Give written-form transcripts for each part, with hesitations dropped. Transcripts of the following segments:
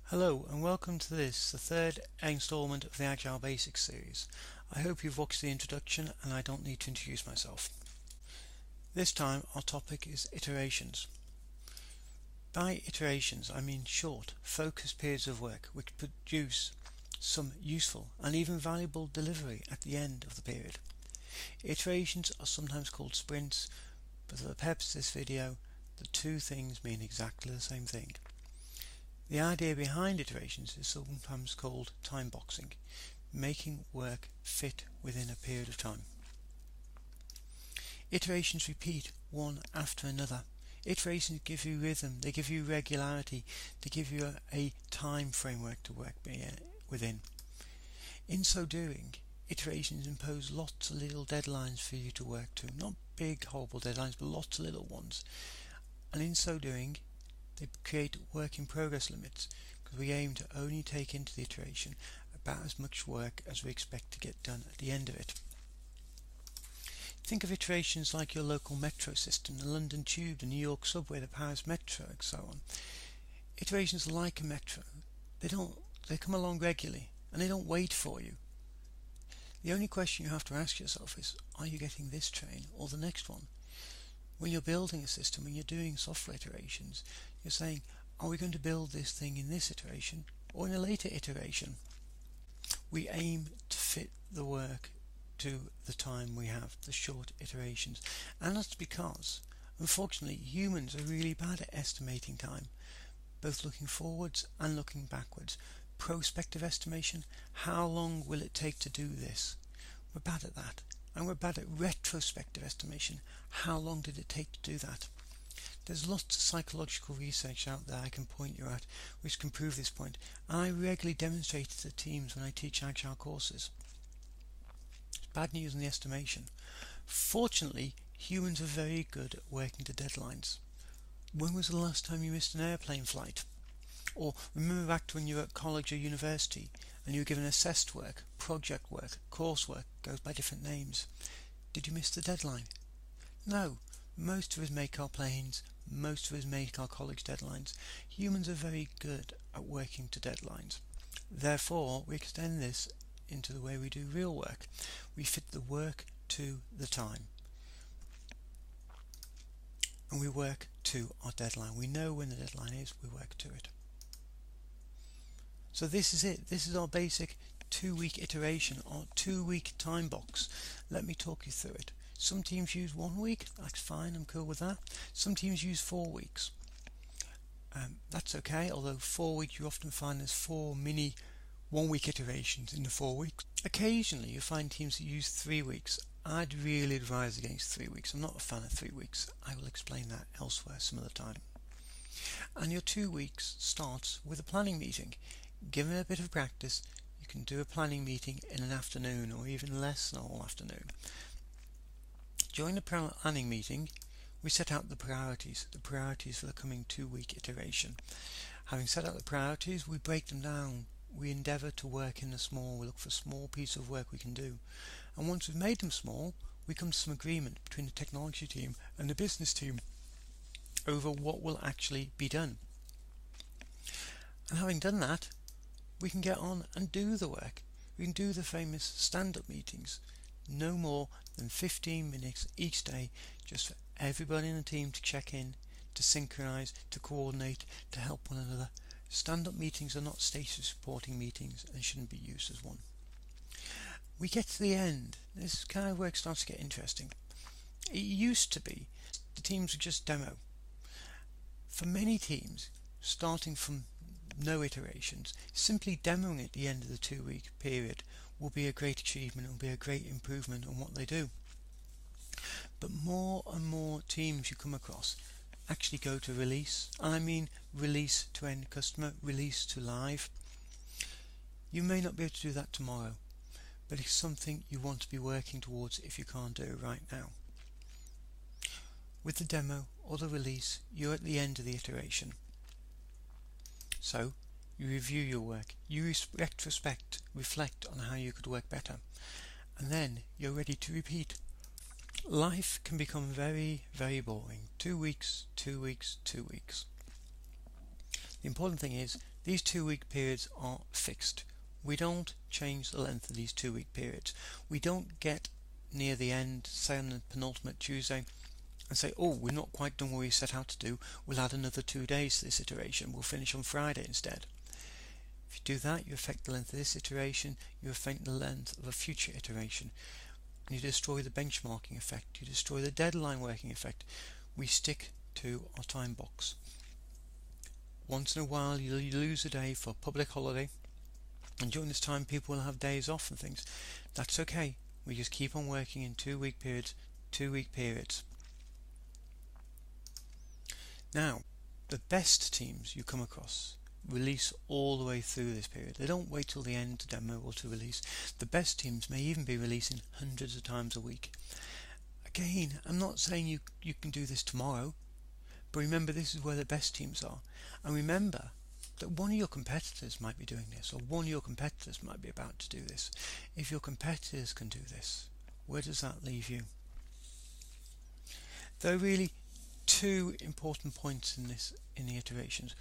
Hello and welcome to this, the third installment of the Agile Basics series. I hope you've watched the introduction and I don't need to introduce myself. This time our topic is iterations. By iterations I mean short, focused periods of work which produce some useful and even valuable delivery at the end of the period. Iterations are sometimes called sprints, but for the purpose of this video, the two things mean exactly the same thing. The idea behind iterations is sometimes called time boxing, making work fit within a period of time. Iterations repeat one after another. Iterations give you rhythm, they give you regularity, they give you a time framework to work within. In so doing, iterations impose lots of little deadlines for you to work to, not big horrible deadlines, but lots of little ones. And in so doing, they create work in progress limits, because we aim to only take into the iteration about as much work as we expect to get done at the end of it. Think of iterations like your local metro system, the London Tube, the New York Subway, the Paris Metro, and so on. Iterations are like a metro. They come along regularly, and they don't wait for you. The only question you have to ask yourself is, are you getting this train or the next one? When you're building a system, when you're doing software iterations, you're saying, are we going to build this thing in this iteration or in a later iteration? We aim to fit the work to the time we have, the short iterations. And that's because, unfortunately, humans are really bad at estimating time, both looking forwards and looking backwards. Prospective estimation, how long will it take to do this? We're bad at that. And we're bad at retrospective estimation. How long did it take to do that? There's lots of psychological research out there I can point you at which can prove this point, and I regularly demonstrate it to teams when I teach Agile courses. It's bad news in the estimation. Fortunately, humans are very good at working to deadlines. When was the last time you missed an airplane flight? Or remember back to when you were at college or university and you were given assessed work, project work, coursework, goes by different names. Did you miss the deadline? No. Most of us make our planes, most of us make our college deadlines. Humans are very good at working to deadlines. Therefore, we extend this into the way we do real work. We fit the work to the time. And we work to our deadline. We know when the deadline is, we work to it. So this is it. This is our basic 2-week iteration or 2-week time box. Let me talk you through it. Some teams use 1 week. That's fine. I'm cool with that. Some teams use 4 weeks. That's okay. Although 4 weeks, you often find there's 4 mini 1-week iterations in the 4 weeks. Occasionally, you find teams that use 3 weeks. I'd really advise against 3 weeks. I'm not a fan of 3 weeks. I will explain that elsewhere some other time. And your 2 weeks starts with a planning meeting. Given a bit of practice, you can do a planning meeting in an afternoon or even less than a whole afternoon. During the planning meeting, we set out the priorities for the coming 2-week iteration. Having set out the priorities, we break them down. We endeavour to work in the small. We look for small pieces of work we can do. And once we've made them small, we come to some agreement between the technology team and the business team over what will actually be done. And having done that, we can get on and do the work. We can do the famous stand-up meetings. No more than 15 minutes each day, just for everybody in the team to check in, to synchronise, to coordinate, to help one another. Stand-up meetings are not status reporting meetings and shouldn't be used as one. We get to the end. This kind of work starts to get interesting. It used to be the teams would just demo. For many teams, starting from no iterations, simply demoing at the end of the 2-week period will be a great achievement, will be a great improvement on what they do. But more and more teams you come across actually go to release, and I mean release to end customer, release to live. You may not be able to do that tomorrow, but it's something you want to be working towards if you can't do it right now. With the demo or the release, you're at the end of the iteration. So, you review your work, you reflect on how you could work better, and then you're ready to repeat. Life can become very, very boring. 2 weeks, 2 weeks, 2 weeks. The important thing is these 2-week periods are fixed. We don't change the length of these 2-week periods. We don't get near the end, say on the penultimate Tuesday, and say, oh, we're not quite done what we set out to do, we'll add another 2 days to this iteration, we'll finish on Friday instead. If you do that, you affect the length of this iteration, you affect the length of a future iteration, and you destroy the benchmarking effect, you destroy the deadline working effect. We stick to our time box. Once in a while you lose a day for a public holiday, and during this time people will have days off and things. That's okay. We just keep on working in 2-week periods, 2-week periods. Now, the best teams you come across release all the way through this period. They don't wait till the end to demo or to release. The best teams may even be releasing hundreds of times a week. Again, I'm not saying you can do this tomorrow, but remember, this is where the best teams are. And remember that one of your competitors might be doing this, or one of your competitors might be about to do this. If your competitors can do this, where does that leave you? There are really 2 important points in the iterations.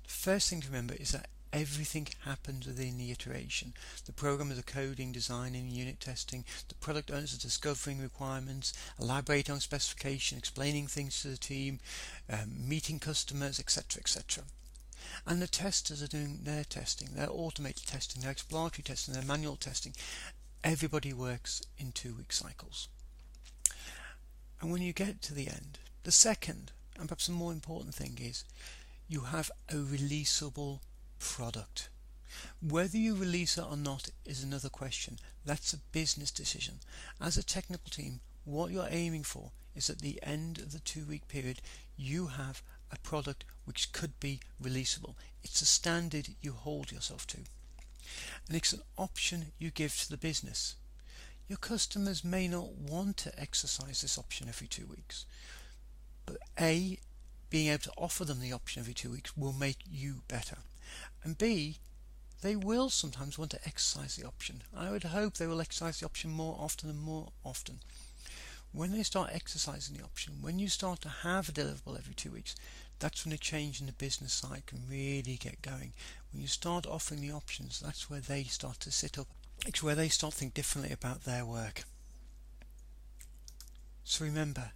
The first thing to remember is that everything happens within the iteration. The programmers are coding, designing, unit testing. The product owners are discovering requirements, elaborating on specification, explaining things to the team, meeting customers, etc., etc. And the testers are doing their testing, their automated testing, their exploratory testing, their manual testing. Everybody works in 2-week cycles. And when you get to the end, the second and perhaps the more important thing is you have a releasable product. Whether you release it or not is another question. That's a business decision. As a technical team, what you're aiming for is at the end of the 2-week period you have a product which could be releasable. It's a standard you hold yourself to, and it's an option you give to the business. Your customers may not want to exercise this option every 2 weeks, but A, being able to offer them the option every 2 weeks will make you better, and B, they will sometimes want to exercise the option. I would hope they will exercise the option more often and more often. When they start exercising the option, when you start to have a deliverable every 2 weeks, that's when a change in the business side can really get going. When you start offering the options, that's where they start to sit up. It's where they start to think differently about their work. So remember,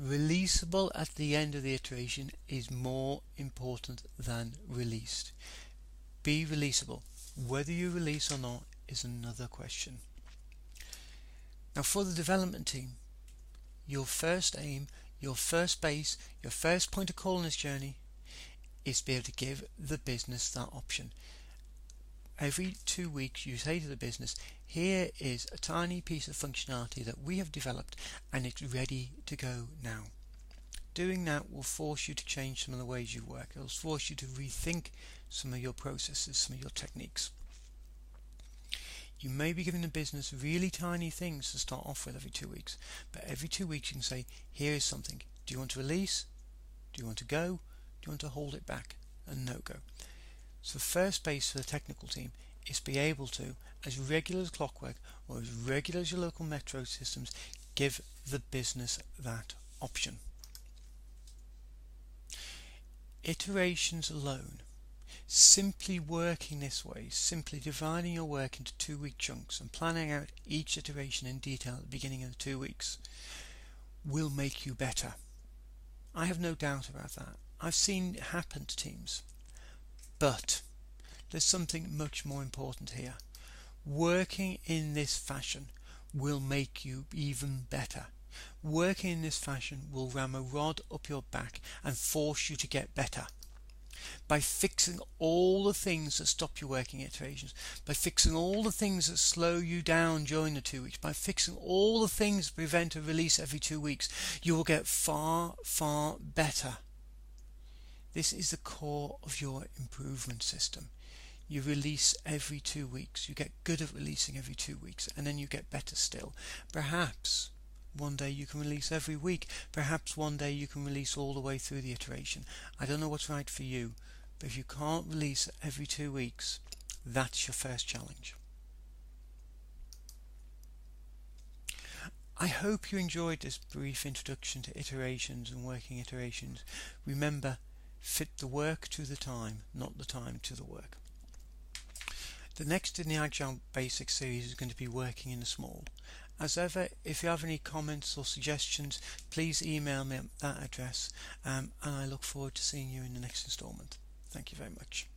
releasable at the end of the iteration is more important than released. Be releasable. Whether you release or not is another question. Now for the development team, your first aim, your first base, your first point of call in this journey is to be able to give the business that option. Every 2 weeks you say to the business, here is a tiny piece of functionality that we have developed and it's ready to go now. Doing that will force you to change some of the ways you work. It will force you to rethink some of your processes, some of your techniques. You may be giving the business really tiny things to start off with every 2 weeks, but every 2 weeks you can say, here is something. Do you want to release? Do you want to go? Do you want to hold it back? And no go. So the first base for the technical team is be able to, as regular as clockwork or as regular as your local metro systems, give the business that option. Iterations alone, simply working this way, simply dividing your work into 2 week chunks and planning out each iteration in detail at the beginning of the 2 weeks, will make you better. I have no doubt about that. I've seen it happen to teams. But there's something much more important here. Working in this fashion will make you even better. Working in this fashion will ram a rod up your back and force you to get better. By fixing all the things that stop you working iterations, by fixing all the things that slow you down during the 2 weeks, by fixing all the things that prevent a release every 2 weeks, you will get far, far better. This is the core of your improvement system. You release every 2 weeks. You get good at releasing every 2 weeks, and then you get better still. Perhaps one day you can release every week. Perhaps one day you can release all the way through the iteration. I don't know what's right for you, but if you can't release every 2 weeks, that's your first challenge. I hope you enjoyed this brief introduction to iterations and working iterations. Remember, Fit the work to the time, not the time to the work. The next in the Agile Basics series is going to be working in the small. As ever, if you have any comments or suggestions, please email me at that address, and I look forward to seeing you in the next instalment. Thank you very much.